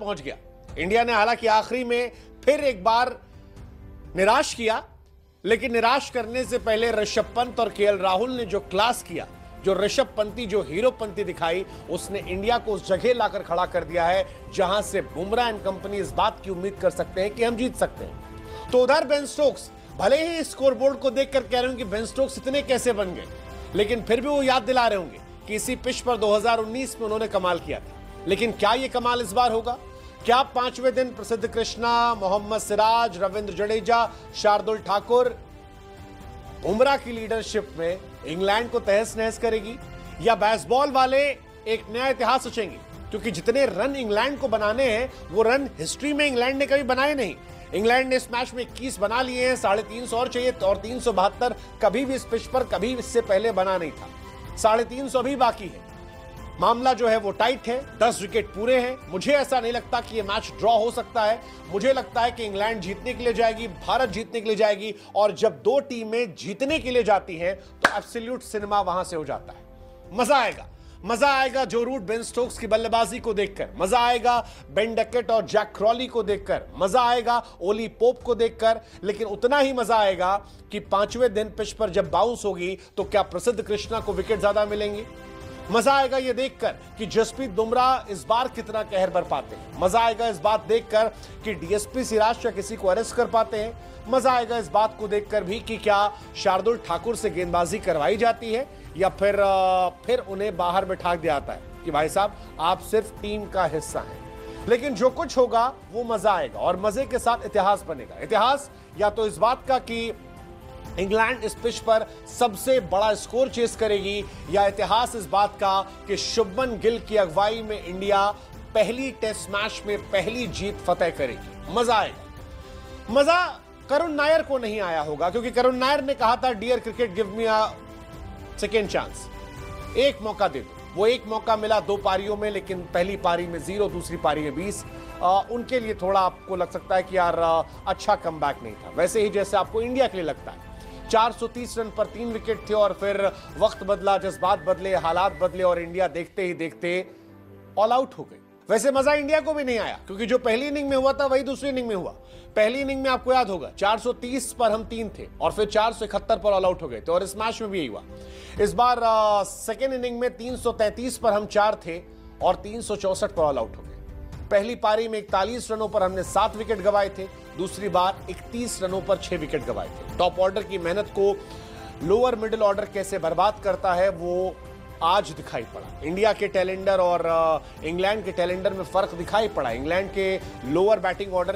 पहुंच गया। इंडिया ने हालांकि आखिरी में फिर एक बार निराश किया, लेकिन निराश करने से पहले ऋषभ पंत और केएल राहुल ने जो क्लास किया, जो ऋषभ पंती, जो हीरोपंती दिखाई, उसने इंडिया को उस जगह लाकर खड़ा कर दिया है जहां से बुमराह एंड कंपनी इस बात की उम्मीद कर सकते हैं कि हम जीत सकते हैं। तो उधर बेन स्टोक्स भले ही स्कोरबोर्ड को देखकर कह रहे होंगे बेन स्टोक्स इतने कैसे बन गए, लेकिन फिर भी वो याद दिला रहे होंगे कि इसी पिच पर 2019 में उन्होंने कमाल किया था। लेकिन क्या ये कमाल इस बार होगा? क्या 5वें दिन प्रसिद्ध कृष्णा, मोहम्मद सिराज, रविंद्र जडेजा, शार्दुल ठाकुर, बुमराह की लीडरशिप में इंग्लैंड को तहस नहस करेगी, या बेसबॉल वाले एक नया इतिहास रचेंगे? क्योंकि जितने रन इंग्लैंड को बनाने हैं वो रन हिस्ट्री में इंग्लैंड ने कभी बनाए नहीं। इंग्लैंड ने इस मैच में 21 बना लिए हैं, 350 और चाहिए, और 372 कभी भी इस पिच पर कभी इससे पहले बना नहीं था। 350 भी बाकी है। मामला जो है वो टाइट है, 10 विकेट पूरे हैं। मुझे ऐसा नहीं लगता कि ये मैच ड्रॉ हो सकता है। मुझे लगता है कि इंग्लैंड जीतने के लिए जाएगी, भारत जीतने के लिए जाएगी, और जब दो टीमें जीतने के लिए जाती हैं तो एब्सोल्यूट सिनेमा वहां से हो जाता है। मजा आएगा, मजा आएगा जो रूट बेन स्टोक्स की बल्लेबाजी को देखकर, मजा आएगा बेन डकेट और जैक क्रॉली को देखकर, मजा आएगा ओली पोप को देखकर, लेकिन उतना ही मजा आएगा कि 5वें दिन पिच पर जब बाउंस होगी तो क्या प्रसिद्ध कृष्णा को विकेट ज्यादा मिलेंगे। मजा आएगा यह देखकर कि जसप्रीत बुमराह इस बार कितना कहर बर पाते हैं। मजा आएगा इस बात देखकर कि डीएसपी सिराज या किसी को अरेस्ट कर पाते हैं। मजा आएगा इस बात को देखकर भी कि क्या शार्दुल ठाकुर से गेंदबाजी करवाई जाती है या फिर उन्हें बाहर बिठा दिया जाता है कि भाई साहब आप सिर्फ टीम का हिस्सा हैं। लेकिन जो कुछ होगा वो मजा आएगा, और मजे के साथ इतिहास बनेगा। इतिहास या तो इस बात का कि इंग्लैंड इस पिच पर सबसे बड़ा स्कोर चेस करेगी, या इतिहास इस बात का कि शुभमन गिल की अगुवाई में इंडिया पहली टेस्ट मैच में पहली जीत फतेह करेगी। मजा आएगा। मजा करुण नायर को नहीं आया होगा, क्योंकि करुण नायर ने कहा था dear cricket give me a second chance, एक मौका दे दो। वो एक मौका मिला 2 पारियों में, लेकिन पहली पारी में 0, दूसरी पारी में 20। उनके लिए थोड़ा आपको लग सकता है कि यार अच्छा कमबैक नहीं था, वैसे ही जैसे आपको इंडिया के लिए लगता है। 430 रन पर 3 विकेट थे, और फिर वक्त बदला, जज्बात बदले, हालात बदले, और इंडिया देखते ही देखते ऑल आउट हो गई। वैसे मजा इंडिया को भी नहीं आया, क्योंकि जो पहली इनिंग में हुआ था वही दूसरी इनिंग में हुआ। पहली इनिंग में आपको याद होगा 430 पर हम 3 थे, और फिर 471 पर ऑल आउट हो गए थे, और इस मैच में भी यही हुआ। इस बार सेकेंड इनिंग में 333 पर हम 4 थे, और 364 पर ऑल आउट हो गए। पहली पारी में 41 रनों पर हमने 7 विकेट गंवाए थे, दूसरी बार 31 रनों पर 6 विकेट गंवाए थे। टॉप ऑर्डर की मेहनत को लोअर मिडिल ऑर्डर कैसे बर्बाद करता है वो आज दिखाई पड़ा। इंडिया के टैलेंडर और इंग्लैंड के टैलेंडर में फर्क दिखाई पड़ा। इंग्लैंड के लोअर बैटिंग ऑर्डर